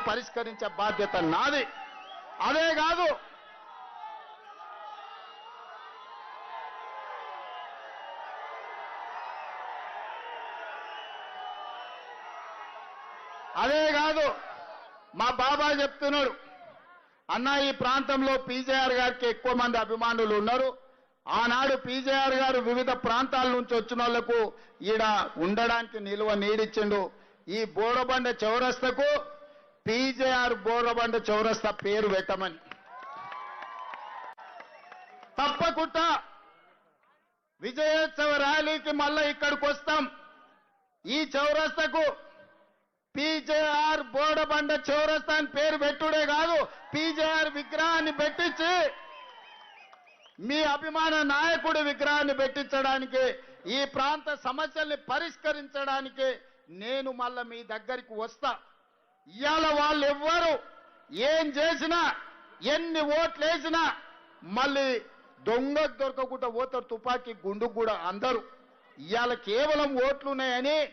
పరిష్కరించే బాధ్యత నాది. అదే కాదు మా బాబాయ్ చెప్తున్నాడు, అన్న ఈ ప్రాంతంలో పీజేఆర్ గారికి ఎక్కువ మంది అభిమానులు ఉన్నారు. ఆనాడు పీజేఆర్ గారు వివిధ ప్రాంతాల నుంచి వచ్చిన వాళ్లకు ఈడ ఉండడానికి నిలువ నీడిచ్చిండు. ఈ బోరబండ చౌరస్తకు పీజేఆర్ బోరబండ చౌరస్తా పేరు పెట్టమని. తప్పకుండా విజయోత్సవ ర్యాలీకి మళ్ళా ఇక్కడికి వస్తాం. ఈ చౌరస్తకు పీజేఆర్ బోరబండ చౌరస్తా అని పేరు పెట్టుడే కాదు, పీజేఆర్ విగ్రహాన్ని పెట్టించి మీ అభిమాన నాయకుడి విగ్రహాన్ని పెట్టించడానికి, ఈ ప్రాంత సమస్యల్ని పరిష్కరించడానికి నేను మళ్ళా మీ దగ్గరికి వస్తా. ఇవాళ వాళ్ళు ఎవ్వరు ఏం చేసినా ఎన్ని ఓట్లు వేసినా మళ్ళీ దొంగకు దొరకకుండా పోతారు, తుపాకీ గుండుకు కూడా అందరూ. ఇవాళ కేవలం ఓట్లున్నాయని